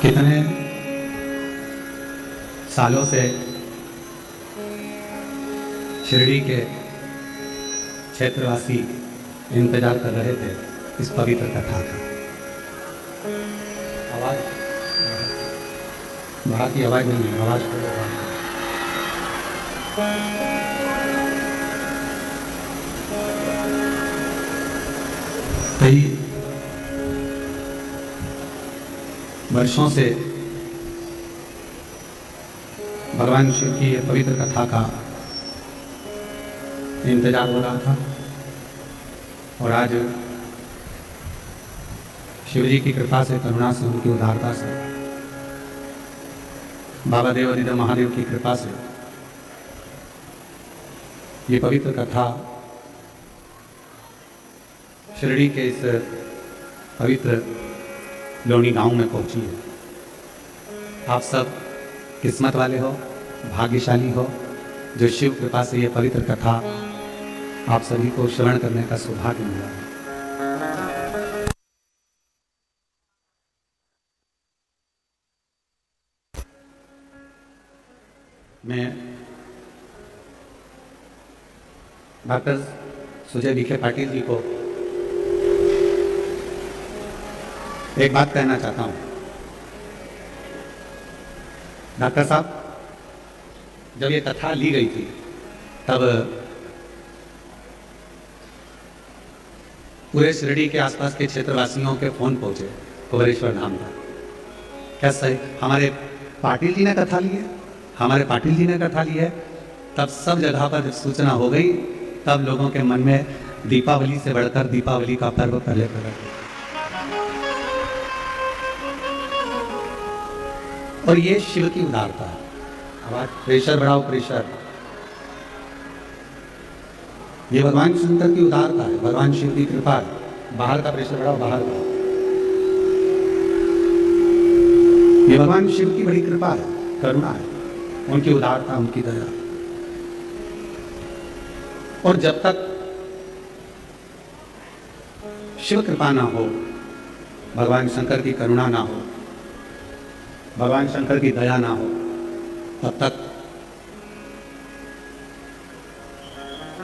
कितने सालों से शिरडी के क्षेत्रवासी इंतजार कर रहे थे इस पवित्र कथा का। आवाज बाहर की आवाज नहीं है, आवाज कई वर्षों से भगवान शिव की ये पवित्र कथा का इंतजार हो रहा था और आज शिव जी की कृपा से, करुणा से, उनकी उदारता से, बाबा देवादिदेव महादेव की कृपा से ये पवित्र कथा शिरडी के इस पवित्र लोनी गांव में पहुंची है। आप सब किस्मत वाले हो, भाग्यशाली हो जो शिव कृपा से ये पवित्र कथा आप सभी को श्रवण करने का सौभाग्य मिला है। मैं डॉक्टर सुजय विखे पाटिल जी को एक बात कहना चाहता हूं। डॉक्टर साहब, जब ये कथा ली गई थी तब पूरे शिरडी के आसपास के क्षेत्रवासियों के फोन पहुंचे कुबेरेश्वर धाम का। क्या सही हमारे पाटिल जी ने कथा ली है, हमारे पाटिल जी ने कथा ली है। तब सब जगह पर जब सूचना हो गई तब लोगों के मन में दीपावली से बढ़कर दीपावली का पर्व पहले प्रकट हुआ। और ये शिव की उदारता है। आवाज प्रेशर बढ़ाओ, प्रेशर। ये भगवान शंकर की उदारता है, भगवान शिव की कृपा है। बाहर का प्रेशर बढ़ाओ, बाहर का। ये भगवान शिव की बड़ी कृपा है, करुणा है, उनकी उदारता, उनकी दया। और जब तक शिव कृपा ना हो, भगवान शंकर की करुणा ना हो, भगवान शंकर की दया ना हो, तब तक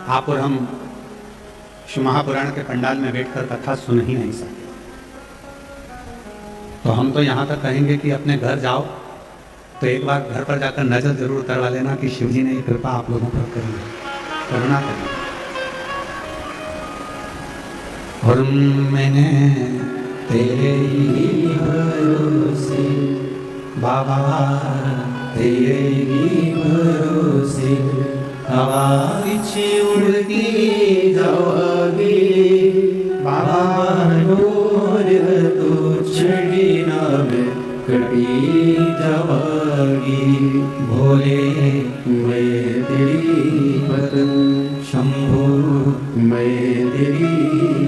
आप और हम शिव महापुराण के पंडाल में बैठकर कथा सुन ही नहीं सकते। तो हम तो यहां तक कहेंगे कि अपने घर जाओ तो एक बार घर पर जाकर नजर जरूर करवा लेना कि शिव जी ने ये कृपा आप लोगों पर करी है, करुणा करी। और मैंने तेरे ही भरोसे बाबा, तेरे ही भरोसे हवा पीछे उड़ती जाओगी बाबा, डोर तो छड़ी ना में कटी जाओगी। भोले मैं तेरी पतंग, शंभो मैं तेरी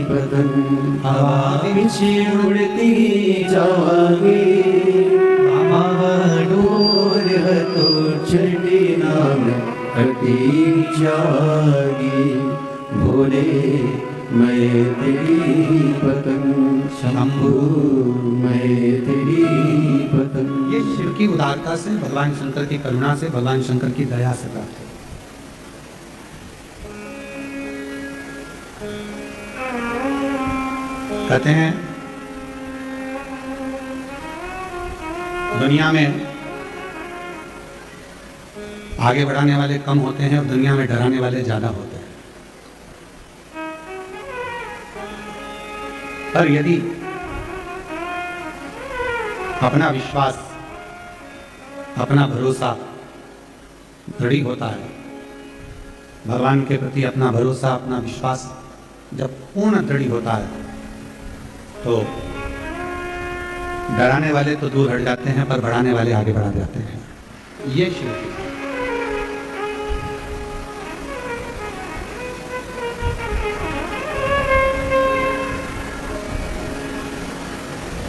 पतंग, हवा पीछे उड़ती जाओगी बाबा, डोर तो छड़ी ना में कटी जाओगी। भोले मैं तेरी पतंग, शंभू मैं तेरी पतंग। ये शिव की उदारता से, भगवान शंकर की करुणा से, भगवान शंकर की दया से प्राप्त है। कहते हैं दुनिया में आगे बढ़ाने वाले कम होते हैं और दुनिया में डराने वाले ज्यादा होते हैं। पर यदि अपना विश्वास, अपना भरोसा दृढ़ होता है, भगवान के प्रति अपना भरोसा, अपना विश्वास जब पूर्ण दृढ़ होता है तो डराने वाले तो दूर हट जाते हैं पर बढ़ाने वाले आगे बढ़ा जाते हैं। ये शिव की।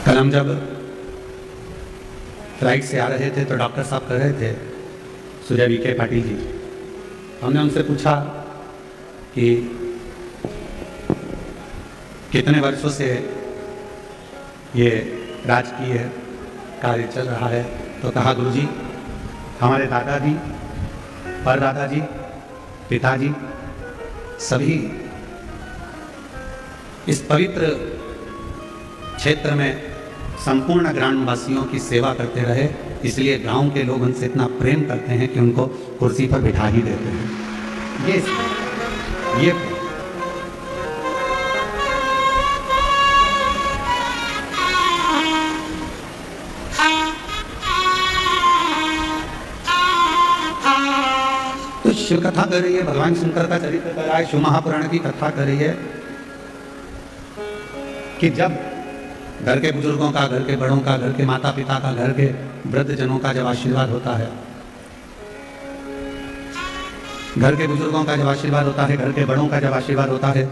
कल हम जब फ्लाइट से आ रहे थे तो डॉक्टर साहब कह रहे थे, सुजय विखे पाटिल जी, हमने उनसे पूछा कि कितने वर्षों से ये राजकीय कार्य चल रहा है। तो कहा गुरुजी, हमारे दादाजी, परदादाजी, पिताजी सभी इस पवित्र क्षेत्र में संपूर्ण ग्रामवासियों की सेवा करते रहे, इसलिए गांव के लोग उनसे इतना प्रेम करते हैं कि उनको कुर्सी पर बिठा ही देते हैं। ये तो शिव कथा कर रही है, भगवान शंकर का चरित्र कर रहा है, शिव महापुराण की कथा कर रही है कि जब घर के बुजुर्गों का, घर के बड़ों का, घर के माता पिता का, घर के वृद्ध जनों का जब आशीर्वाद होता है, घर के बुजुर्गों का जब आशीर्वाद होता है, घर के बड़ों का जब आशीर्वाद होता है,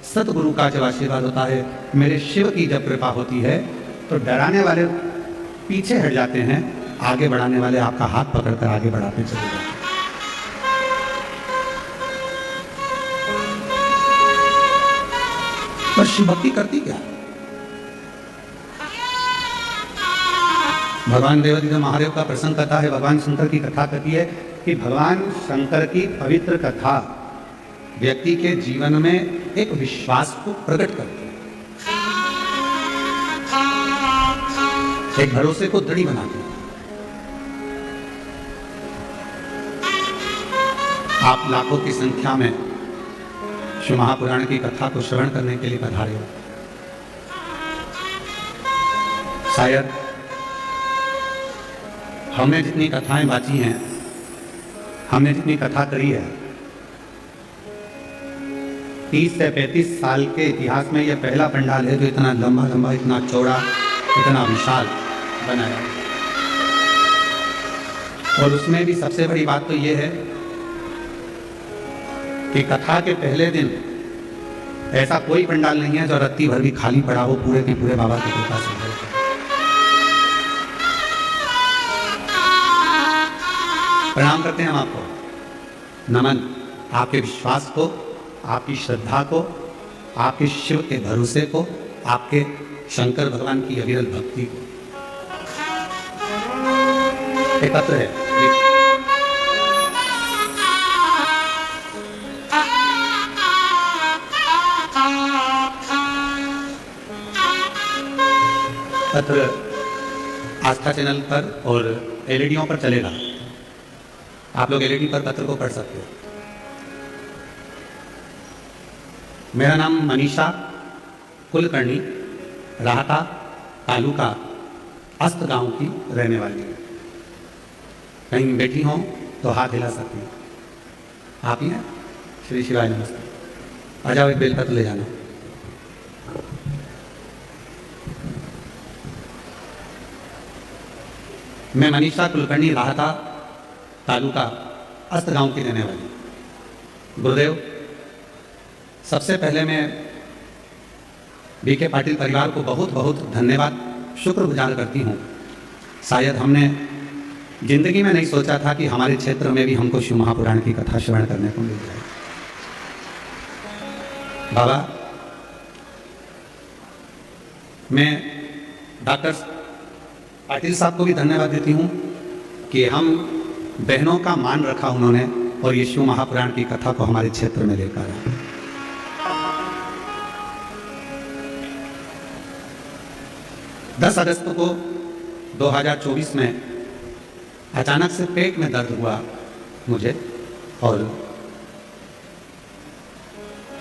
सतगुरु का जब आशीर्वाद होता है, मेरे शिव की जब कृपा होती है, तो डराने वाले पीछे हट जाते हैं, आगे बढ़ाने वाले आपका हाथ पकड़कर आगे बढ़ाते चले जाते हैं। पर शिव भक्ति करती क्या? भगवान देवादिदेव महादेव का प्रसंग कथा है, भगवान शंकर की कथा कहती है कि भगवान शंकर की पवित्र कथा व्यक्ति के जीवन में एक विश्वास को प्रकट करती है, एक भरोसे को दृढ़ बनाती है। आप लाखों की संख्या में शिव महापुराण की कथा को श्रवण करने के लिए पधारे हो। शायद हमने जितनी कथाएं बांची हैं, हमने जितनी कथा करी है, 30 से 35 साल के इतिहास में यह पहला पंडाल है जो इतना लंबा लंबा, इतना चौड़ा, इतना विशाल बनाया। और उसमें भी सबसे बड़ी बात तो यह है कि कथा के पहले दिन ऐसा कोई पंडाल नहीं है जो रत्ती भर भी खाली पड़ा हो, पूरे के पूरे बाबा की कृपा से। प्रणाम करते हैं हम आपको, नमन आपके विश्वास को, आपकी श्रद्धा को, आपके शिव के भरोसे को, आपके शंकर भगवान की अविरल भक्ति को। एक पत्र है, पत्र आस्था चैनल पर और एलईडीओं पर चलेगा, आप लोग एलईडी पर पत्र को पढ़ सकते हो। मेरा नाम मनीषा कुलकर्णी, राहता तालुका अस्त गांव की रहने वाली है। कहीं बैठी हो तो हाथ हिला सकती हैं। आप ही हैं? श्री शिवाय नमस्ते। आ जाओ, एक बेलपत्र ले जाना। मैं मनीषा कुलकर्णी, राहता तालुका अस्त गांव की रहने वाली। गुरुदेव, सबसे पहले मैं बीके पाटिल परिवार को बहुत बहुत धन्यवाद, शुक्रगुजार करती हूँ। शायद हमने जिंदगी में नहीं सोचा था कि हमारे क्षेत्र में भी हमको शिव महापुराण की कथा श्रवण करने को मिल जाए। बाबा, मैं डॉक्टर पाटिल साहब को भी धन्यवाद देती हूँ कि हम बहनों का मान रखा उन्होंने और ये शिव महापुराण की कथा को हमारे क्षेत्र में लेकर आए। 10 अगस्त को 2024 में अचानक से पेट में दर्द हुआ मुझे, और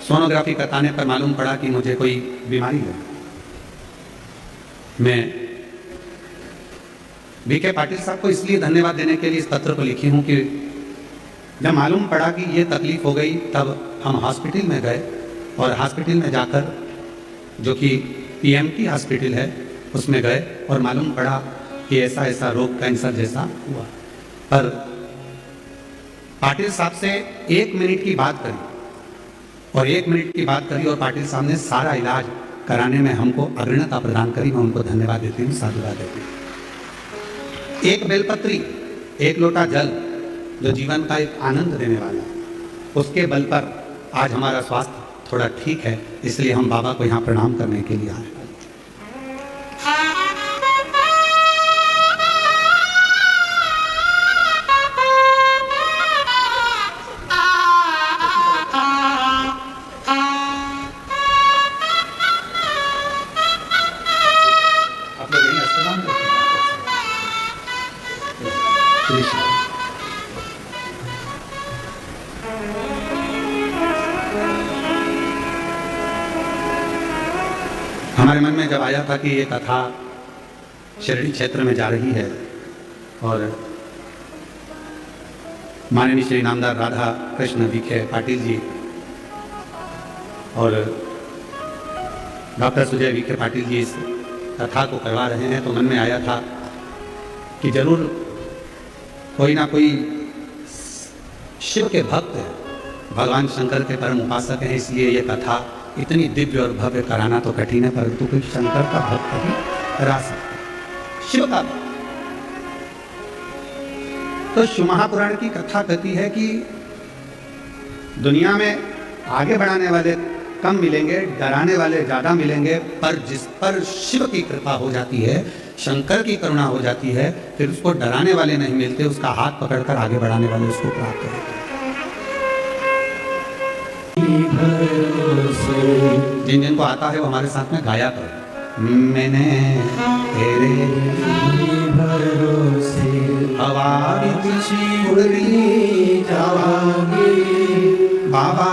सोनोग्राफी कराने पर मालूम पड़ा कि मुझे कोई बीमारी है। मैं बीके पाटिल साहब को इसलिए धन्यवाद देने के लिए इस पत्र को लिखी हूँ कि जब मालूम पड़ा कि ये तकलीफ हो गई, तब हम हॉस्पिटल में गए और हॉस्पिटल में जाकर, जो कि पीएमटी हॉस्पिटल है, उसमें गए और मालूम पड़ा कि ऐसा ऐसा रोग कैंसर जैसा हुआ। पर पाटिल साहब से 1 मिनट की बात करी और 1 मिनट की बात करी और पाटिल साहब ने सारा इलाज कराने में हमको अग्रणता प्रदान करी। मैं उनको धन्यवाद देती हूँ, साधुवाद देती हूँ। एक बेलपत्री, 1 लोटा जल, जो जीवन का एक आनंद देने वाला, उसके बल पर आज हमारा स्वास्थ्य थोड़ा ठीक है, इसलिए हम बाबा को यहाँ प्रणाम करने के लिए आए। यहीं अस्पताल में श्री श्री। हमारे मन में जब आया था कि ये कथा शिरडी क्षेत्र में जा रही है और माननीय श्री नामदार राधा कृष्ण विखे पाटिल जी और डॉक्टर सुजय विखे पाटिल जी इस कथा को करवा रहे हैं, तो मन में आया था कि जरूर कोई ना कोई शिव के भक्त है, भगवान शंकर के परम उपासक हैं, इसलिए ये कथा इतनी दिव्य और भव्य कराना तो कठिन है, परंतु कोई शंकर का भक्त ही करा सकता है, शिव का। तो शिव महापुराण की कथा कहती है कि दुनिया में आगे बढ़ाने वाले कम मिलेंगे, डराने वाले ज्यादा मिलेंगे, पर जिस पर शिव की कृपा हो जाती है, शंकर की करुणा हो जाती है, फिर उसको डराने वाले नहीं मिलते, उसका हाथ पकड़कर आगे बढ़ाने वाले उसको प्राप्त करते हैं। जिन जिनको आता है वो हमारे साथ में गाया करो। मैंने तेरे भरोसे हवा उड़ती जावांगी, बाबा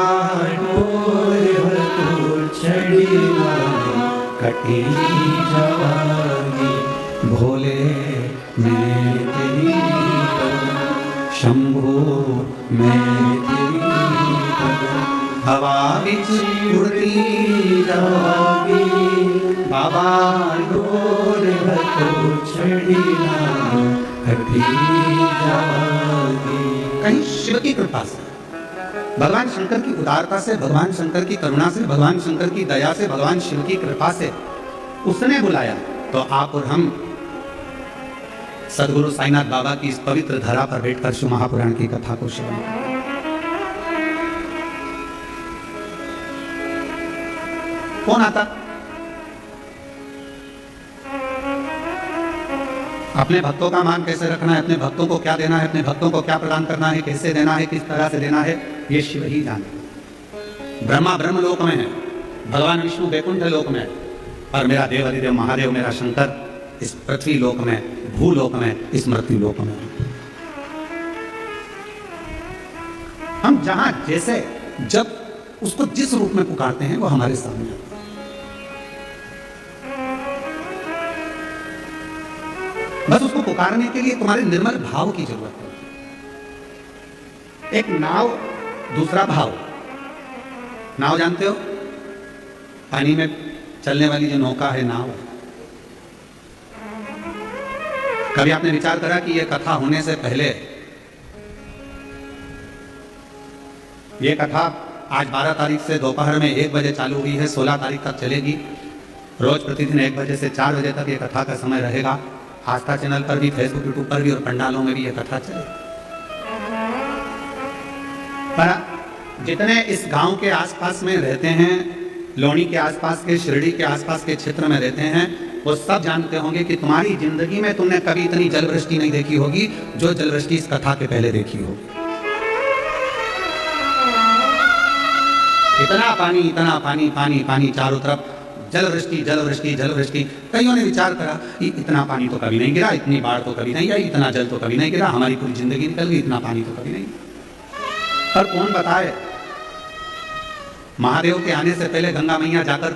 कटी जावांगी, भोले मैं तेरी शंभो मैं तेरी हवा बिच उड़ती जावांगी, बाबा डोर तो छड़ी कटी जावांगी। कहीं शिव की कृपा से, भगवान शंकर की उदारता से, भगवान शंकर की करुणा से, भगवान शंकर की दया से, भगवान शिव की कृपा से उसने बुलाया, तो आप और हम सदगुरु साईनाथ बाबा की इस पवित्र धरा पर बैठकर शिव महापुराण की कथा को श्रवण करें। कौन आता? अपने भक्तों का मान कैसे रखना है, अपने भक्तों को क्या देना है, अपने भक्तों को क्या प्रदान करना है, कैसे देना है, किस तरह से देना है, ये शिव ही जाने। ब्रह्मा ब्रह्म लोक में है, भगवान विष्णु वैकुंठ लोक में है, और मेरा देव अधिदेव महादेव मेरा शंकर इस पृथ्वी लोक में, भूलोक में, इस मृत्यु लोक में। हम जहां जैसे जब उसको जिस रूप में पुकारते हैं वो हमारे सामने आता है। बस उसको पुकारने के लिए तुम्हारे निर्मल भाव की जरूरत है। एक नाव, दूसरा भाव। नाव जानते हो, पानी में चलने वाली जो नौका है नाव। कभी आपने विचार करा कि यह कथा होने से पहले, यह कथा आज 12 तारीख से दोपहर में 1 बजे चालू हुई है, 16 तारीख तक चलेगी। रोज प्रतिदिन 1 बजे से 4 बजे तक यह कथा का समय रहेगा। आस्था चैनल पर भी, फेसबुक यूट्यूब पर भी और पंडालों में भी यह कथा चलेगी। पर जितने इस गांव के आसपास में रहते हैं, लोणी के आसपास के, शिरडी के आसपास के क्षेत्र में रहते हैं, वो सब जानते होंगे कि तुम्हारी जिंदगी में तुमने कभी इतनी जलवृष्टि नहीं देखी होगी जो जलवृष्टि इस कथा के पहले देखी होगी। इतना पानी, इतना पानी, पानी पानी चारों तरफ, जलवृष्टि जलवृष्टि जलवृष्टि। कईयों ने विचार करा कि इतना पानी तो कभी नहीं गिरा, इतनी बाढ़ तो कभी नहीं आई, इतना जल तो कभी नहीं गिरा, हमारी पूरी जिंदगी निकल गई, इतना पानी तो कभी नहीं। पर कौन बताए, महादेव के आने से पहले गंगा मैया जाकर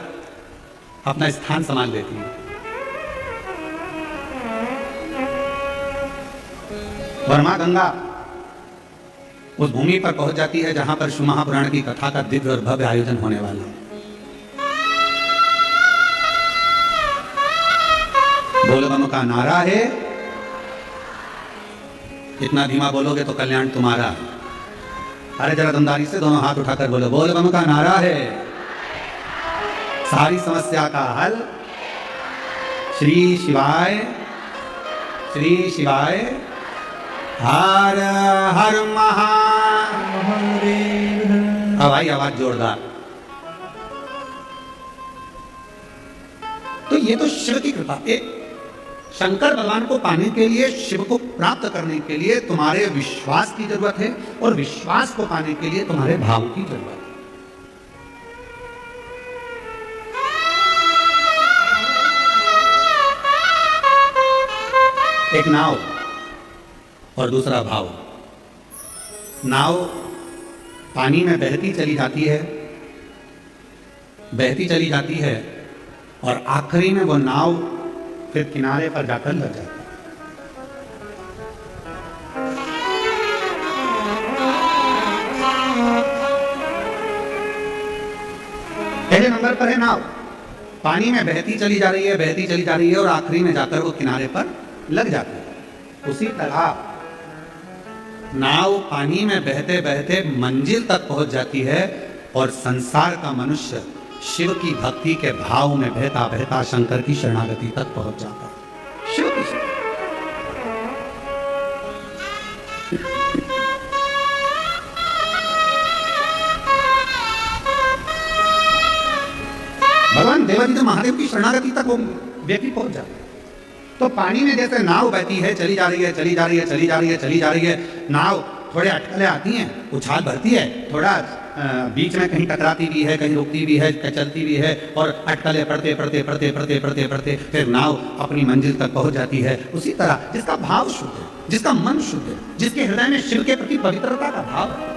अपना स्थान संभाल लेती है। वर्मा गंगा उस भूमि पर पहुंच जाती है जहां पर शिव महापुराण की कथा का दिव्य और भव्य आयोजन होने वाला है। बोल बम का नारा है, इतना धीमा बोलोगे तो कल्याण तुम्हारा। अरे जरा दमदारी से दोनों हाथ उठाकर बोलो, बोल बम का नारा है, सारी समस्या का हल श्री शिवाय, श्री शिवाय, हर हर महादेव। अब आई आवाज जोरदार। तो ये तो शिव की कृपा। एक शंकर भगवान को पाने के लिए, शिव को प्राप्त करने के लिए तुम्हारे विश्वास की जरूरत है, और विश्वास को पाने के लिए तुम्हारे भाव की जरूरत है। एक नाव और दूसरा भाव। नाव पानी में बहती चली जाती है, बहती चली जाती है, और आखिरी में वो नाव फिर किनारे पर जाकर लग जाती है। पहले नंबर पर है नाव, पानी में बहती चली जा रही है, बहती चली जा रही है, और आखिरी में जाकर वो किनारे पर लग जाती है। उसी तरह नाव पानी में बहते बहते मंजिल तक पहुंच जाती है, और संसार का मनुष्य शिव की भक्ति के भाव में बहता बहता शंकर की शरणागति तक पहुंच जाता है। शिव की भगवान देवादिदेव महादेव की शरणागति तक वो व्यक्ति पहुंच जाता है। तो पानी में जैसे नाव बहती है, चली जा रही है, चली जा रही है, चली जा रही है, चली जा रही है, नाव थोड़े अटकलें आती हैं, उछाल भरती है, थोड़ा बीच में कहीं टकराती भी है, कहीं रुकती भी है, चलती भी है, और अटकलें पड़ते पड़ते पड़ते पड़ते पड़ते पड़ते फिर नाव अपनी मंजिल तक पहुंच जाती है। उसी तरह जिसका भाव शुद्ध है, जिसका मन शुद्ध है, जिसके हृदय में शिव के प्रति पवित्रता का भाव है,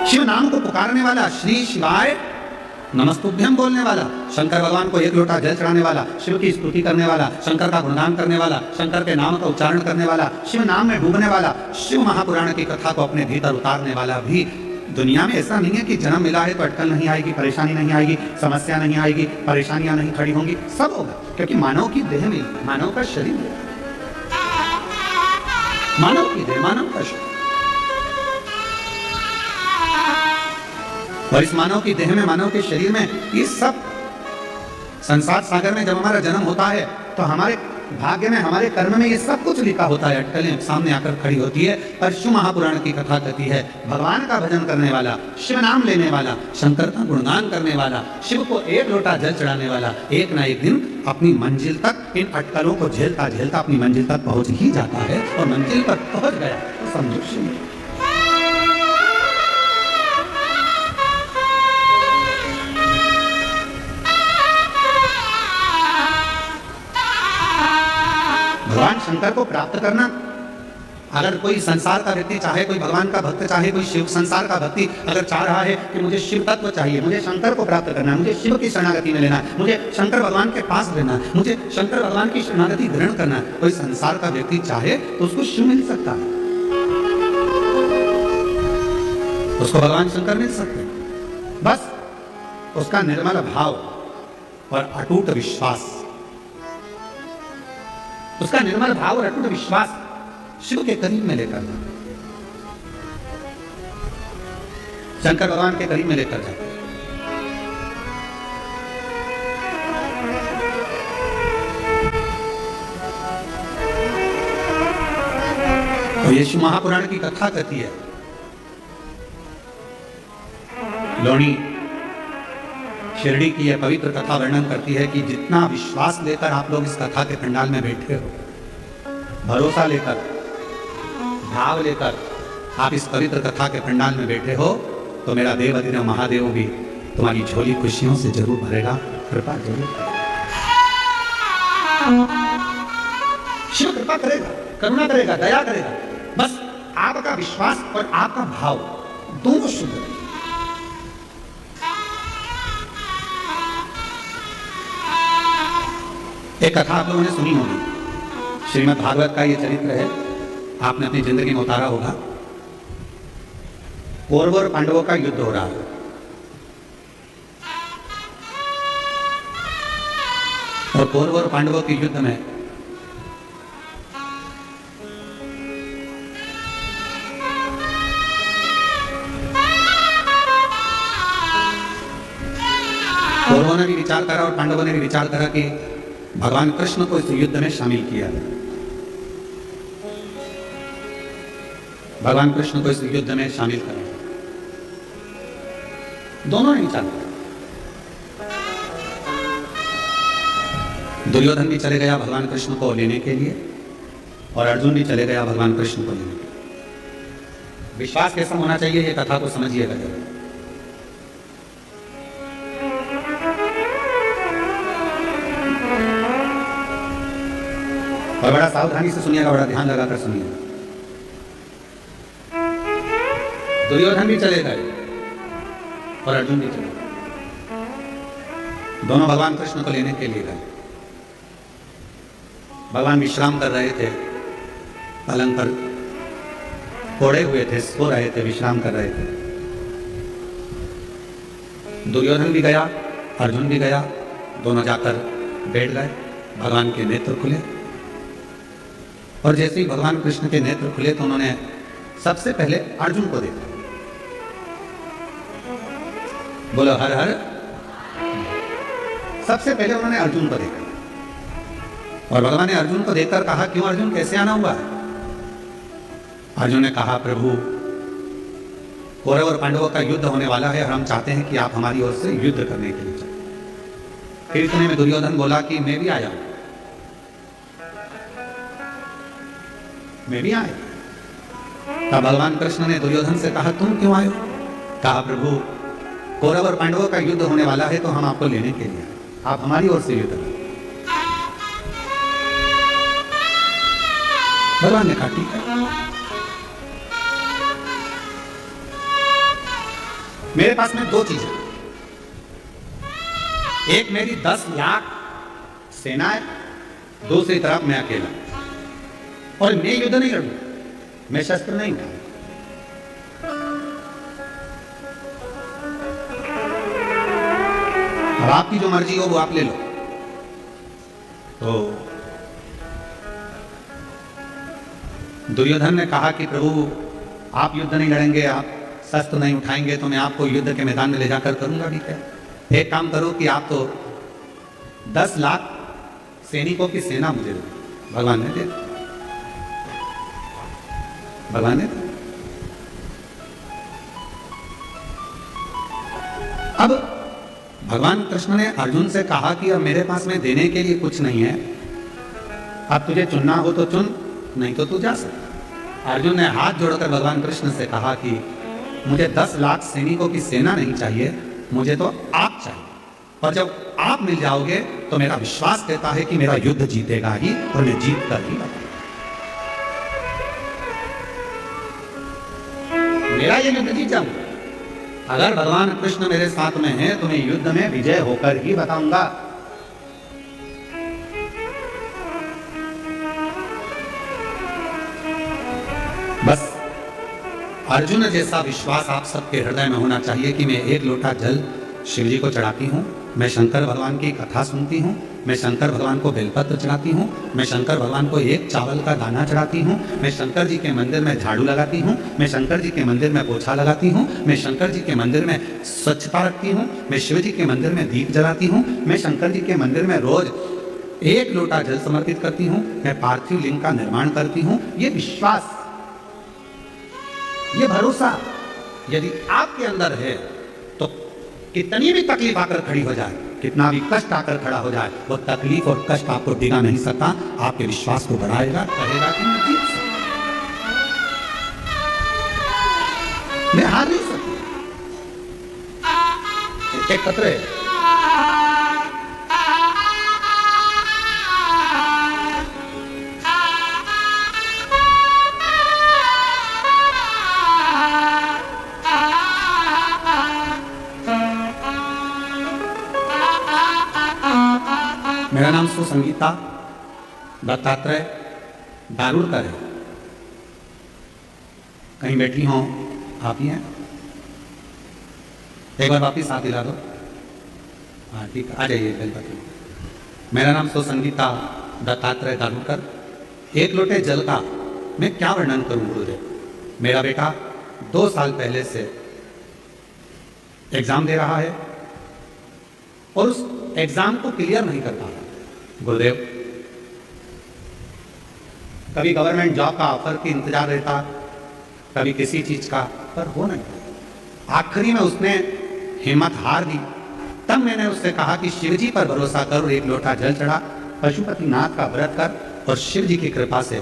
शिव नाम को पुकारने वाला, श्री शिवाय नमस्तुभ्यम बोलने वाला, शंकर भगवान को एक लोटा जल चढ़ाने वाला, शिव की स्तुति करने वाला, शंकर का गुणगान करने वाला, शंकर के नाम का उच्चारण करने वाला, शिव नाम में डूबने वाला, शिव महापुराण की कथा को अपने भीतर उतारने वाला भी दुनिया में ऐसा नहीं है कि जन्म मिला है तो अटकल नहीं आएगी, परेशानी नहीं आएगी, समस्या नहीं आएगी, परेशानियां नहीं खड़ी होंगी, सब होगा, क्योंकि मानव की देह में, मानव का शरीर है, मानव की देह, मानव का शरीर, और इस मानव की देह में, मानव के शरीर में ये सब संसार सागर में जब हमारा जन्म होता है तो हमारे भाग्य में, हमारे कर्म में ये सब कुछ लिखा होता है, अटकलें सामने आकर खड़ी होती है। पर शिव महापुराण की कथा कहती है, भगवान का भजन करने वाला, शिव नाम लेने वाला, शंकर का गुणगान करने वाला, शिव को एक लोटा जल चढ़ाने वाला, एक ना एक दिन अपनी मंजिल तक इन अटकलों को झेलता झेलता अपनी मंजिल तक पहुंच ही जाता है, और मंजिल पर पहुंच गया तो समझो शिव। भगवान शंकर को प्राप्त करना, अगर कोई संसार का व्यक्ति चाहे, कोई भगवान का भक्त चाहे, कोई शिव संसार का भक्ति अगर चाह रहा है कि मुझे शिव तत्व चाहिए, मुझे शंकर को प्राप्त करना है, मुझे शिव की शरणागति में लेना है, मुझे शंकर भगवान के पास रहना है, मुझे शंकर भगवान की शरणागति ग्रहण करना है, कोई संसार का व्यक्ति चाहे तो उसको शिव मिल सकता है, उसको भगवान शंकर मिल सकते हैं, बस उसका निर्मल भाव और अटूट विश्वास, उसका निर्मल भाव और अटूट विश्वास शिव के करीब में लेकर जाता, शंकर भगवान के करीब में लेकर जाता। तो ये शिव महापुराण की कथा कहती है, लोणी शिरडी की यह पवित्र कथा वर्णन करती है कि जितना विश्वास लेकर आप लोग इस कथा के पंडाल में बैठे हो, भरोसा लेकर, भाव लेकर आप इस पवित्र कथा के पंडाल में बैठे हो, तो मेरा देवाधिदेव महादेव भी तुम्हारी झोली खुशियों से जरूर भरेगा, कृपा जरूर शिव कृपा करेगा, करुणा करेगा, दया करेगा, बस आपका विश्वास और आपका भाव दोनों शुद्ध है। एक कथा आप लोगों ने सुनी होगी, श्रीमद् भागवत का ये चरित्र है, आपने अपनी जिंदगी में उतारा होगा। कौरवों और पांडवों का युद्ध हो रहा है, और कौरवों और पांडवों के युद्ध में कौरवों ने भी विचार करा और पांडवों ने भी विचार करा कि भगवान कृष्ण को इस युद्ध में शामिल किया है, भगवान कृष्ण को इस युद्ध में शामिल करें। दोनों ने विचार किया, दुर्योधन भी चले गया भगवान कृष्ण को लेने के लिए, और अर्जुन भी चले गया भगवान कृष्ण को लेने के लिए। विश्वास कैसा होना चाहिए, ये कथा को समझिएगा जरूर। और बड़ा सावधानी से सुनिएगा, बड़ा ध्यान लगाकर सुनिएगा। दुर्योधन भी चले गए और अर्जुन भी चले गए। दोनों भगवान कृष्ण को लेने के लिए गए। भगवान विश्राम कर रहे थे, पलंग पर कोड़े हुए थे, सो रहे थे, विश्राम कर रहे थे। दुर्योधन भी गया, अर्जुन भी गया, दोनों जाकर बैठ गए। भगवान के नेत्र खुले और जैसे ही भगवान कृष्ण के नेत्र खुले तो उन्होंने सबसे पहले अर्जुन को देखा। बोलो हर हर। सबसे पहले उन्होंने अर्जुन को देखा और भगवान ने अर्जुन को देखकर कहा, क्यों अर्जुन, कैसे आना हुआ? अर्जुन ने कहा, प्रभु कौरव और पांडवों का युद्ध होने वाला है और हम चाहते हैं कि आप हमारी ओर से युद्ध करने के लिए चलें। फिर इतने में दुर्योधन बोला कि मैं भी आया, मैं भी आया। तब भगवान कृष्ण ने दुर्योधन से कहा, तुम क्यों आए हो? कहा, प्रभु कौरव और पांडवों का युद्ध होने वाला है तो हम आपको लेने के लिए आए, आप हमारी ओर से युद्ध करें। भगवान ने कहा, ठीक है। मेरे पास में दो चीजें, एक मेरी 10 लाख सेना है, दूसरी तरफ मैं अकेला, और मैं युद्ध नहीं लड़ूंगा, मैं शस्त्र नहीं उठाऊंगा। अब आपकी जो मर्जी हो वो आप ले लो। तो दुर्योधन ने कहा कि प्रभु आप युद्ध नहीं लड़ेंगे, आप शस्त्र नहीं उठाएंगे तो मैं आपको युद्ध के मैदान में ले जाकर करूंगा भी क्या? एक काम करो कि आप तो 10 लाख सैनिकों की सेना मुझे दो। भगवान ने दे, भगवान ने। अब भगवान कृष्ण ने अर्जुन से कहा कि अब मेरे पास में देने के लिए कुछ नहीं है, अब तुझे चुनना हो तो चुन, नहीं तो तू जा सकता। अर्जुन ने हाथ जोड़कर भगवान कृष्ण से कहा कि मुझे 10 लाख सैनिकों की सेना नहीं चाहिए, मुझे तो आप चाहिए, और जब आप मिल जाओगे तो मेरा विश्वास कहता है कि मेरा युद्ध जीतेगा ही और मैं जीत कर ही बताऊंगा। मेरा ये युद्ध जीत जाऊंगा। अगर भगवान कृष्ण मेरे साथ में है तो मैं युद्ध में विजय होकर ही बताऊंगा। बस अर्जुन जैसा विश्वास आप सबके हृदय में होना चाहिए कि मैं एक लोटा जल शिव जी को चढ़ाती हूँ, मैं शंकर भगवान की कथा सुनती हूँ, मैं शंकर भगवान को बेलपत्र चढ़ाती हूँ, मैं शंकर भगवान को एक चावल का दाना चढ़ाती हूँ, मैं शंकर जी के मंदिर में झाड़ू लगाती हूँ, मैं शंकर जी के मंदिर में पोछा लगाती हूँ, मैं शंकर जी के मंदिर में स्वच्छता रखती हूँ, मैं शिव जी के मंदिर में दीप जलाती हूँ, मैं शंकर जी के मंदिर में रोज एक लोटा जल समर्पित करती हूँ, मैं पार्थिव लिंग का निर्माण करती हूँ। ये विश्वास, ये भरोसा यदि आपके अंदर है तो कितनी भी तकलीफ आकर खड़ी हो जाए, कितना भी कष्ट आकर खड़ा हो जाए, वो तकलीफ और कष्ट आपको डिगा नहीं सकता, आपके विश्वास को बढ़ाएगा, कहेगा कि मैं जीत सकता, मैं हार नहीं सकता। एक पत्र है, मेरा नाम सुसंगीता दत्तात्रेय दारुड़कर है। कहीं बैठी हो आप ही हैं? एक बार वापिस हाथ हिला दो। हाँ ठीक है, आ जाइए बेलपत्र। मेरा नाम सुसंगीता दत्तात्रेय दारुड़कर। एक लोटे जल का मैं क्या वर्णन करूं गुरुदेव। मेरा बेटा 2 साल पहले से एग्जाम दे रहा है और उस एग्जाम को क्लियर नहीं कर पा रहा गुरुदेव। कभी गवर्नमेंट जॉब का ऑफर की इंतजार रहता, कभी किसी चीज का, पर हो नहीं। आखिरी में उसने हिम्मत हार दी। तब मैंने उससे कहा कि शिव जी पर भरोसा कर और एक लोटा जल चढ़ा, पशुपतिनाथ का व्रत कर, और शिव जी की कृपा से,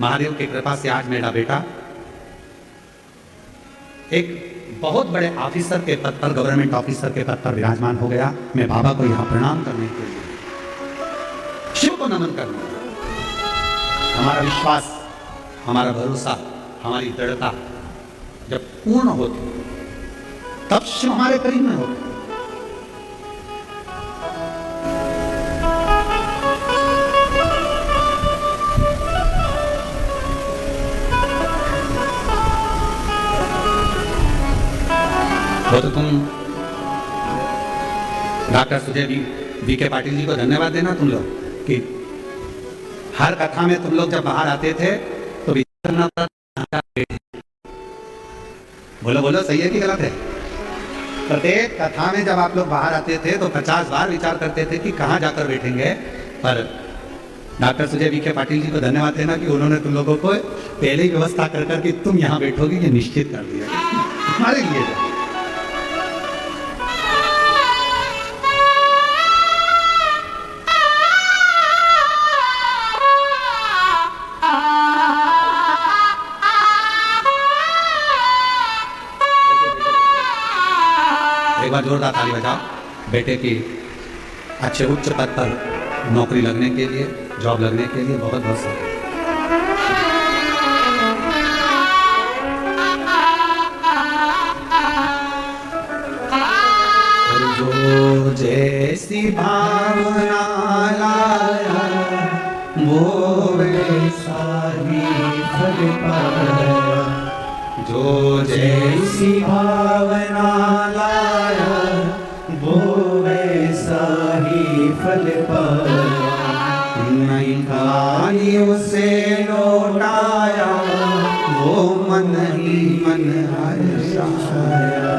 महादेव की कृपा से आज मेरा बेटा एक बहुत बड़े ऑफिसर के पद पर, गवर्नमेंट ऑफिसर के पद पर विराजमान हो गया। मैं बाबा को यहाँ प्रणाम करने के लिए, शिव को नमन करने, हमारा विश्वास, हमारा भरोसा, हमारी दृढ़ता जब पूर्ण होती तब शिव हमारे करीब में होते। तो तुम डॉक्टर सुजय वी के पाटिल जी को धन्यवाद देना तुम लोग कि हर कथा में तुम लोग जब बाहर आते थे तो विचार करना पड़ता। बोलो बोलो, सही है कि गलत है? प्रत्येक कथा में जब आप लोग बाहर आते थे तो 50 बार विचार करते थे कि कहाँ जाकर बैठेंगे। पर डॉक्टर सुजय वी के पाटिल जी को धन्यवाद देना कि उन्होंने तुम लोगों को पहले ही व्यवस्था कर करके तुम यहाँ बैठोगे ये निश्चित कर दिया हमारे लिए। एक बार जोरदार ताली बजाओ बेटे की अच्छे उच्च पद पर नौकरी लगने के लिए, जॉब लगने के लिए बहुत बहुत सारे। जो जैसी भावना लाया वो वैसा ही फल पाया। जो जैसी भावना लाया वो वैसा ही फल पाया। नहीं खाली उसे लौटाया वो मन ही मन हर्षाया।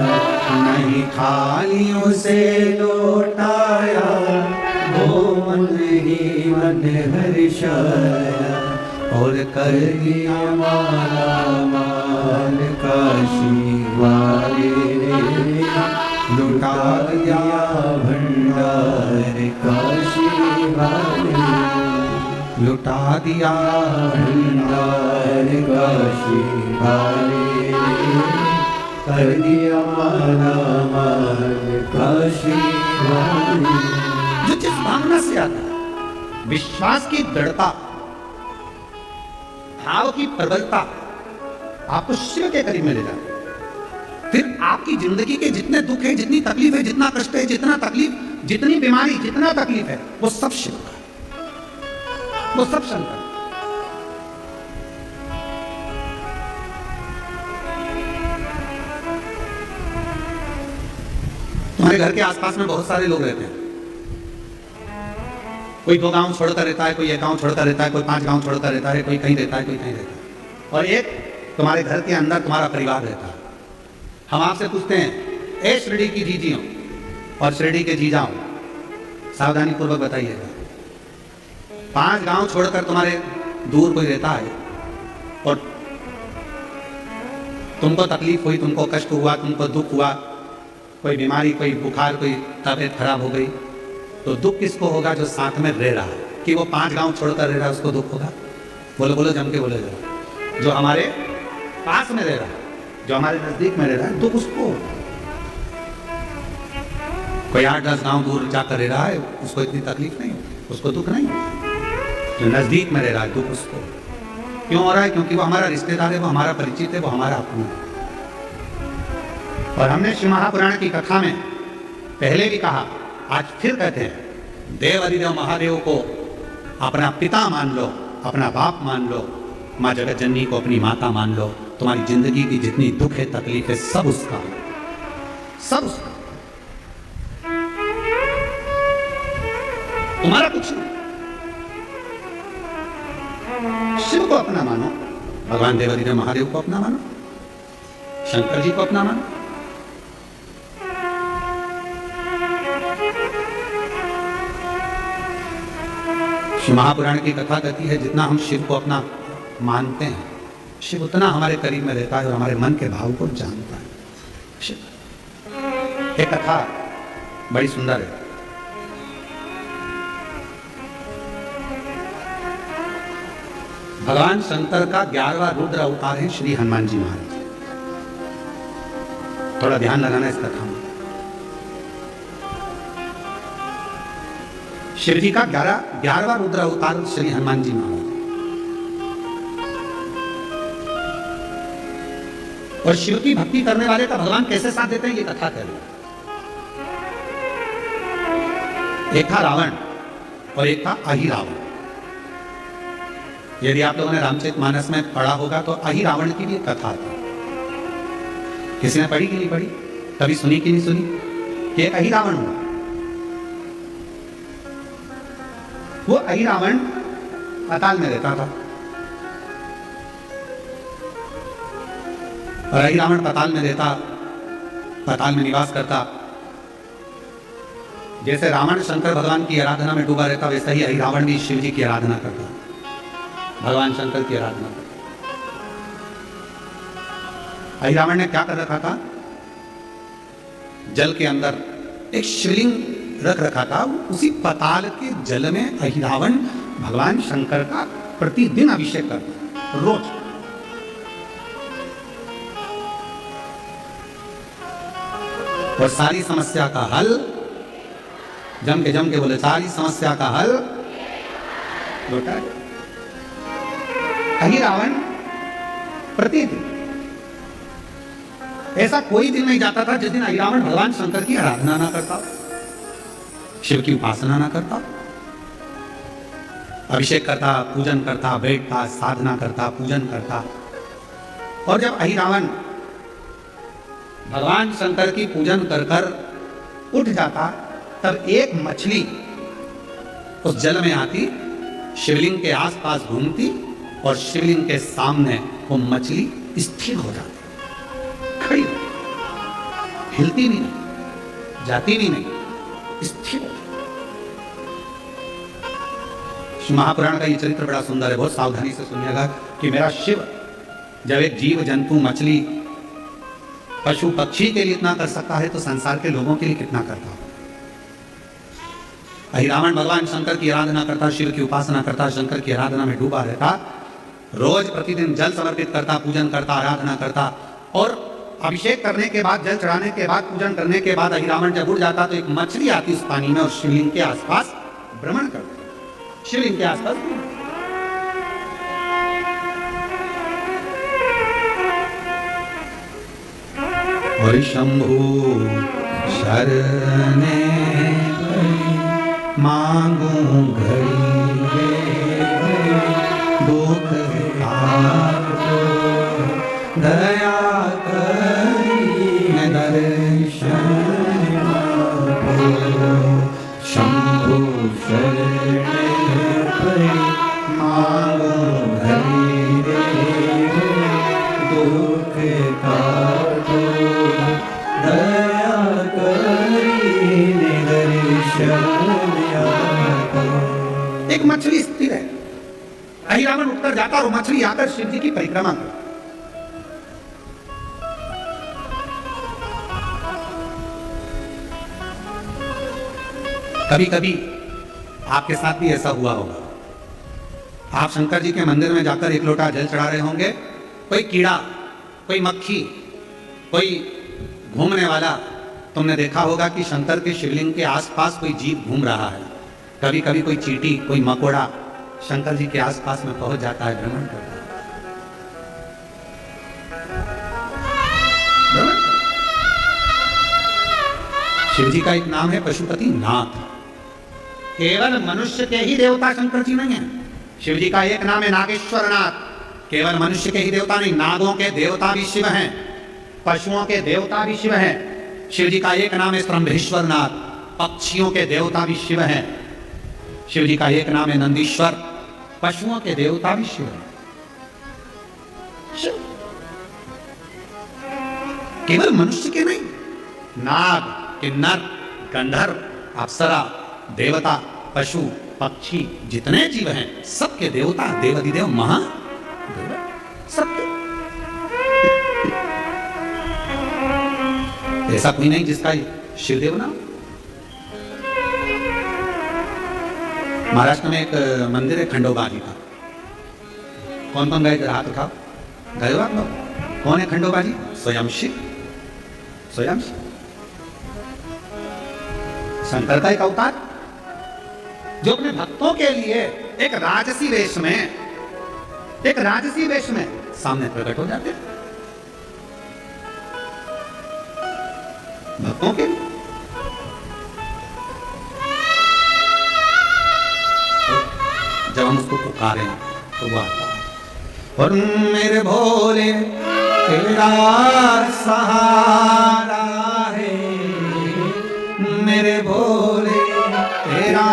नहीं खाली उसे लौटाया वो मन ही मन हर्षाया। और कर दिया माला माल काशी वाले रे। लुटा दिया भंडार काशी वाले। लुटा दिया भंडार काशी वाले रे। कर दिया माला माल काशी वाले। जो जिस भावना से आता, विश्वास की दृढ़ता, भाव की प्रबलता आपको शिव के करीब में ले जाती। फिर आपकी जिंदगी के जितने दुख है, जितनी तकलीफ है, जितना कष्ट है, जितना तकलीफ, जितनी बीमारी, जितना तकलीफ है, वो सब शिव का, वो सब शंकर। तुम्हारे घर के आसपास में बहुत सारे लोग रहते हैं। कोई 2 गांव छोड़कर रहता है, कोई 1 गांव छोड़कर रहता है, कोई 5 गांव छोड़कर रहता है, कोई कहीं रहता है, कोई कहीं रहता है, और एक तुम्हारे घर के अंदर तुम्हारा परिवार रहता है। हम आपसे पूछते हैं, ए शिरडी की जीजियों और शिरडी के जीजाओं, सावधानी पूर्वक बताइएगा, 5 गांव छोड़कर तुम्हारे दूर कोई रहता है और तुमको तकलीफ हुई, तुमको कष्ट हुआ, तुमको दुख हुआ, कोई बीमारी, कोई बुखार, कोई तबीयत खराब हो गई, तो दुख किसको होगा? जो साथ में रह रहा है। कि वो 5 गांव छोड़कर रह रहा है उसको दुख होगा? बोलो बोलो, जम के बोले जरा। जो हमारे पास में रह रहा है, जो हमारे नजदीक में रह रहा है, दुख उसको। कोई 8-10 गांव दूर जाकर रह रहा है उसको इतनी तकलीफ नहीं, उसको दुख नहीं। जो नजदीक में रह रहा है दुख उसको क्यों हो रहा है? क्योंकि वो हमारा रिश्तेदार है, वो हमारा परिचित है, वो हमारा अपना है। और हमने शिव महापुराण की कथा में पहले भी कहा, आज फिर कहते हैं, देव अधिदेव महादेव को अपना पिता मान लो, अपना बाप मान लो, माँ जगत जननी को अपनी माता मान लो। तुम्हारी जिंदगी की जितनी दुख है, तकलीफ है, सब उसका, सब उसका, तुम्हारा कुछ नहीं। शिव को अपना मानो, भगवान देव अधिदेव महादेव को अपना मानो, शंकर जी को अपना मानो। शिव महापुराण की कथा कहती है, जितना हम शिव को अपना मानते हैं, शिव उतना हमारे करीब में रहता है और हमारे मन के भाव को जानता है। शिव एक कथा बड़ी सुंदर है। भगवान शंकर का 11वां रुद्र अवतार है श्री हनुमान जी महाराज। थोड़ा ध्यान लगाना इस कथा में। शिव जी का 11वां रुद्र अवतार श्री हनुमान जी महाराज। और शिव की भक्ति करने वाले का भगवान कैसे साथ देते हैं ये कथा कह रही है। एक था रावण और एक था अहिरावण। यदि आप लोगों ने रामचरितमानस में पढ़ा होगा तो अहिरावण की भी एक कथा थी। किसी ने पढ़ी कि नहीं पढ़ी, कभी सुनी कि नहीं सुनी कि एक अहिरावण हुआ। वो अहिरावण पाताल में रहता था और अहिरावण पाताल में रहता, पाताल में निवास करता। जैसे रावण शंकर भगवान की आराधना में डूबा रहता, वैसे ही अहिरावण भी शिव जी की आराधना करता, भगवान शंकर की आराधना करता। अहिरावण ने क्या कर रखा था, जल के अंदर एक शिवलिंग रख रखा था। उसी पाताल के जल में अहिरावण भगवान शंकर का प्रतिदिन अभिषेक करता, रोज। और सारी समस्या का हल, जम के बोले, सारी समस्या का हल लोटा। अहिरावण प्रतिदिन, ऐसा कोई दिन नहीं जाता था जिस दिन अहिरावण भगवान शंकर की आराधना ना करता, शिव की उपासना ना करता। अभिषेक करता, पूजन करता, बैठता, साधना करता, पूजन करता। और जब अहिरावण भगवान शंकर की पूजन कर कर उठ जाता, तब एक मछली उस जल में आती, शिवलिंग के आसपास घूमती और शिवलिंग के सामने वो मछली स्थिर हो जाती, खड़ी, हिलती भी नहीं, जाती भी नहीं, स्थिर। महापुराण का ये चरित्र बड़ा सुंदर है, बहुत सावधानी से सुनिएगा कि मेरा शिव जब एक जीव जंतु, मछली, पशु पक्षी के लिए इतना कर सकता है तो संसार के लोगों के लिए कितना करता हो। अहिरावण भगवान शंकर की आराधना करता, शिव की उपासना करता, शंकर की आराधना में डूबा रहता, रोज प्रतिदिन जल समर्पित करता, पूजन करता, आराधना करता। और अभिषेक करने के बाद, जल चढ़ाने के बाद, पूजन करने के बाद अहिरावण जब उड़ जाता तो एक मछली आती उस पानी में और शिवलिंग के आसपास भ्रमण करती, शिवलिंग के आसपास। और शंभु शरणे मांगू घड़ी दुख काटो, दया करी दर्शन शंभु शरणे मांगू घड़ी दुख काटो, दया करी दर्शन। एक मछली स्थिर है, अहिरावण उठकर जाता और मछली आकर शिव जी की परिक्रमा करती। कभी कभी आपके साथ भी ऐसा हुआ होगा, आप शंकर जी के मंदिर में जाकर एक लोटा जल चढ़ा रहे होंगे, कोई कीड़ा, कोई मक्खी, कोई घूमने वाला, तुमने देखा होगा कि शंकर के शिवलिंग के आसपास कोई जीव घूम रहा है। कभी कभी कोई चींटी, कोई मकोड़ा शंकर जी के आसपास में पहुंच जाता है, भ्रमण करता है। शिव जी का एक नाम है पशुपति नाथ। केवल मनुष्य के ही देवता शंकर जी नहीं है। शिव जी का एक नाम है नागेश्वर नाथ। केवल मनुष्य के ही देवता नहीं, नागों के देवता भी शिव हैं, पशुओं के देवता भी शिव हैं। शिव जी का एक नाम है स्तंभेश्वर नाथ, पक्षियों के देवता भी शिव हैं। शिव जी का एक नाम है नंदीश्वर, पशुओं के देवता भी शिव हैं। केवल मनुष्य के नहीं, नाग, किन्नर, गंधर्व, अप्सरा, देवता, पशु, पक्षी, जितने जीव हैं सबके देवता, देवाधिदेव, महादेव, सबके। ऐसा कोई नहीं जिसका शिवदेव नाम। महाराष्ट्र में एक मंदिर है खंडोबा जी का। कौन कौन गए थे? हाथ उठाओ, गए हो आप लोग? कौन है खंडोबा जी? स्वयं शिव, स्वयं शिव, शंकर का एक अवतार, जो अपने भक्तों के लिए एक राजसी वेश में, एक राजसी वेश में सामने प्रकट हो जाते। भक्तों के लिए। जब हम उसको पुकारें तो वो आता है। और मेरे भोले तेरा सहारा है, मेरे भोले तेरा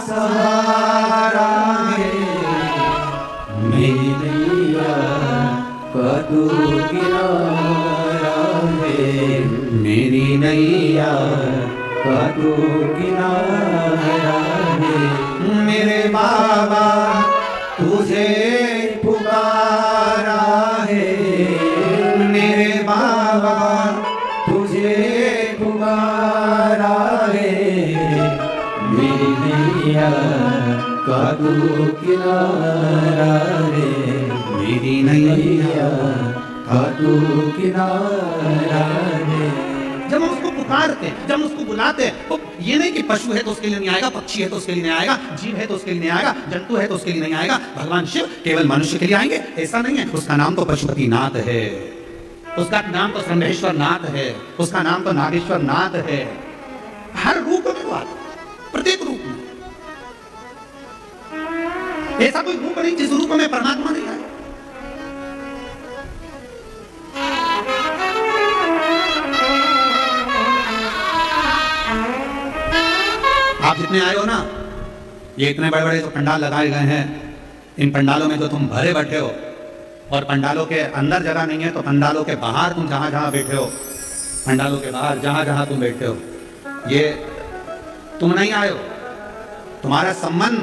सहारा है, मेरी नैया का तू किनारा है, मेरी नैया का तू किनारा है। मेरे बाबा तुझे पुकारा है, मेरे बाबा तुझे पुकारा है, मेरी नैया का तू किनारा है, मेरी नैया का तू किनारा है। जब हम उसको पुकारते हैं, जब हम उसको बुलाते हैं, तो ये नहीं कि पशु है तो उसके लिए नहीं आएगा, पक्षी है तो उसके लिए नहीं आएगा, जीव है तो उसके लिए नहीं आएगा, जंतु है तो उसके लिए नहीं आएगा। भगवान शिव केवल मनुष्य के लिए आएंगे ऐसा नहीं है। उसका नाम तो पशुपति नाथ है, उसका नाम तो ब्रह्मेश्वर नाथ है, उसका नाम तो नागेश्वर नाथ है। हर रूप में वो आता है, प्रत्येक रूप में। ऐसा कोई रूप नहीं जिस रूप में परमात्मा नहीं आए। आप जितने आए हो ना, ये इतने बड़े बड़े जो पंडाल लगाए गए हैं, इन पंडालों में जो तुम भरे बैठे हो, और पंडालों के अंदर जगह नहीं है तो पंडालों के बाहर तुम जहां जहां बैठे हो, पंडालों के बाहर जहां जहां तुम बैठे हो, ये तुम नहीं आए हो। तुम्हारा संबंध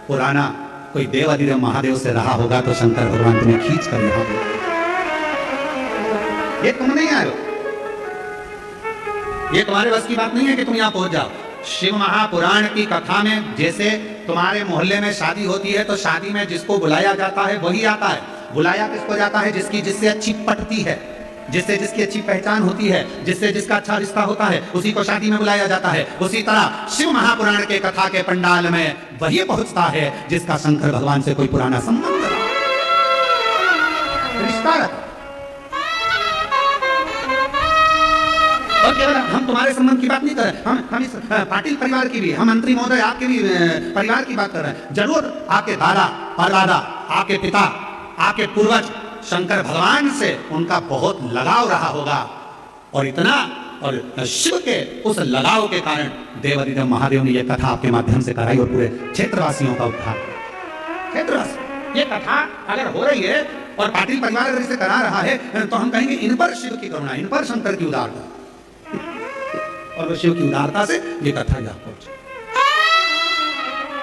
पुराना कोई देव अधिदेव महादेव से रहा होगा तो शंकर भगवान तुम्हें खींच कर यहां भेजे। ये तुम नहीं आए हो, ये तुम्हारे बस की बात नहीं है कि तुम यहां पहुंच जाओ। शिव महापुराण की कथा में जैसे तुम्हारे मोहल्ले में शादी होती है तो शादी में जिसको बुलाया जाता है वही आता है। बुलाया किसको जाता है? जिससे अच्छी पटती है, जिससे जिसकी अच्छी पहचान होती है, जिससे जिसका अच्छा रिश्ता होता है, उसी को शादी में बुलाया जाता है। उसी तरह शिव महापुराण के कथा के पंडाल में वही पहुंचता है जिसका शंकर भगवान से कोई पुराना संबंध रिश्ता रहा। और केवल हम तुम्हारे संबंध की बात नहीं कर रहे, हम इस पाटिल परिवार की भी, हम मंत्री महोदय आपके भी परिवार की बात कर रहे हैं। जरूर आपके दादा परदादा, आपके पिता, आपके पूर्वज शंकर भगवान से उनका बहुत लगाव रहा होगा, और इतना, और शिव के उस लगाव के कारण देव अधिदेव महादेव ने यह कथा आपके माध्यम से कराई और पूरे क्षेत्रवासियों का उद्धार किया। क्षेत्रवासी, ये कथा अगर हो रही है और पाटिल परिवार अगर इसे करा रहा है तो हम कहेंगे इन पर शिव की करुणा, इन पर शंकर की उदारता, और वो शिव की उदारता से ये कथा यहाँ पहुंची।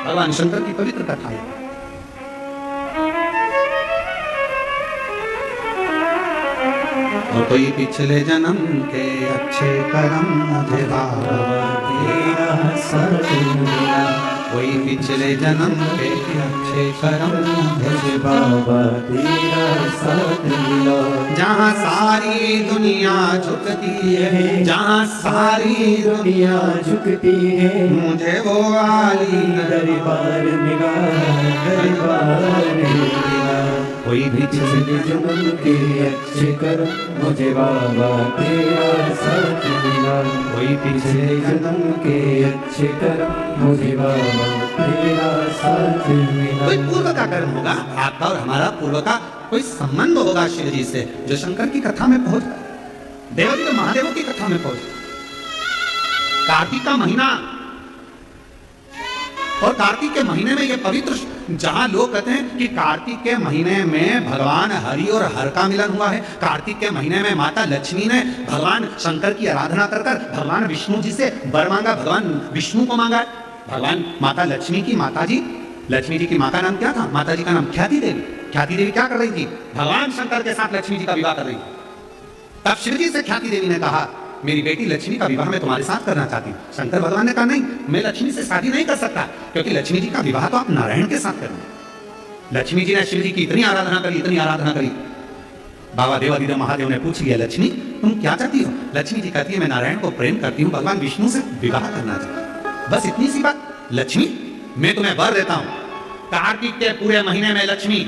भगवान शंकर की पवित्र कथा है। और कोई पिछले जन्म के अच्छे कर्म मुझे बाबा तेरा सतगुरु, कोई पिछले जन्म के अच्छे कर्म मुझे बाबा तेरा सतगुरु। जहाँ सारी दुनिया झुकती है, जहाँ सारी दुनिया झुकती है, मुझे वो आली दरबार दरबार। कोई भी पिछले जन्म के अच्छे कर्म मुझे बाबा तेरा साथ मिला, कोई पिछले जन्म के अच्छे कर्म मुझे बाबा तेरा साथ मिला। कोई पूर्व का कर्म होगा आपका और हमारा, पूर्व का कोई संबंध होगा शिव जी से, जो शंकर की कथा में पहुंच गया, देवती तो महादेवों की कथा में पहुंच गया। कार्तिक का महीना, और कार्तिक के महीने में ये पवित्र, जहां लोग कहते हैं कि कार्तिक के महीने में भगवान हरि और हर का मिलन हुआ है, कार्तिक के महीने में माता लक्ष्मी ने भगवान शंकर की आराधना कर कर भगवान विष्णु जी से वर मांगा, भगवान विष्णु को मांगा। भगवान माता लक्ष्मी की माता जी, लक्ष्मी जी की माँ का नाम क्या था? माता जी का नाम ख्याति देवी। ख्याति देवी क्या कर रही थी? भगवान शंकर के साथ लक्ष्मी जी का विवाह कर रही थी। तब शिव जी से ख्याति देवी ने कहा, मेरी बेटी लक्ष्मी का विवाह मैं तुम्हारे साथ करना चाहती हूँ। शंकर भगवान ने कहा, नहीं, मैं लक्ष्मी से शादी नहीं कर सकता, क्योंकि लक्ष्मी जी का विवाह तो आप नारायण के साथ करना। लक्ष्मी जी ने शिव जी की इतनी आराधना करी, इतनी आराधना करी, बाबा देव अधिदेव महादेव ने पूछ लिया, लक्ष्मी तुम क्या चाहती हो? लक्ष्मी जी कहती है, मैं नारायण को प्रेम करती हूँ, भगवान विष्णु से विवाह करना चाहती हूँ। बस इतनी सी बात। लक्ष्मी, मैं तुम्हें वर देता हूँ, कार्तिक के पूरे महीने में लक्ष्मी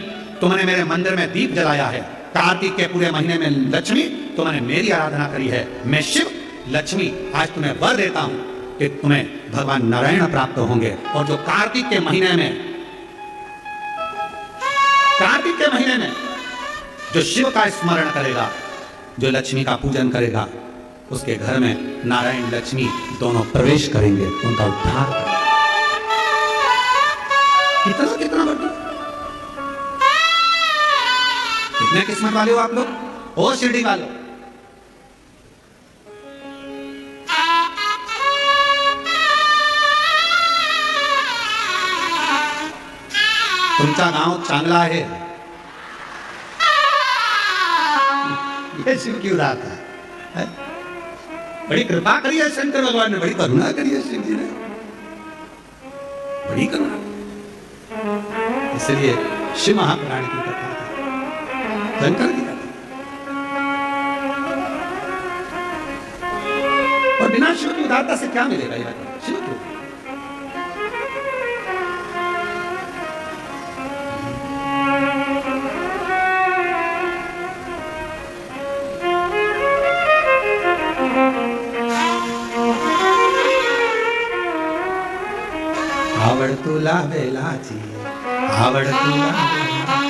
तुमने मेरे मंदिर में दीप जलाया है, कार्तिक के पूरे महीने में लक्ष्मी तुमने मेरी आराधना करी है, मैं शिव लक्ष्मी आज तुम्हें वर देता हूं कि तुम्हें भगवान नारायण प्राप्त होंगे। और जो कार्तिक के महीने में जो शिव का स्मरण करेगा, जो लक्ष्मी का पूजन करेगा, उसके घर में नारायण लक्ष्मी दोनों प्रवेश करेंगे, उनका उद्धार करेंगे। कितना कितना बढ़िया, कितने किस्मत वाले हो आप लोग, ओ शिरडी वालों। तुमचा गांव चांगला आहे, ये शिव की उदात है। बड़ी कृपा करी है शंकर भगवान ने, बड़ी करुणा करी है शिव जी ने, बड़ी करुणा। इसलिए शिव महापुराण की कथा, शंकर की कथा, और बिना शिव की उदारता से क्या मिलेगा? ये शिव की आवड तुला बेलाची, आवड तुला बेलाची।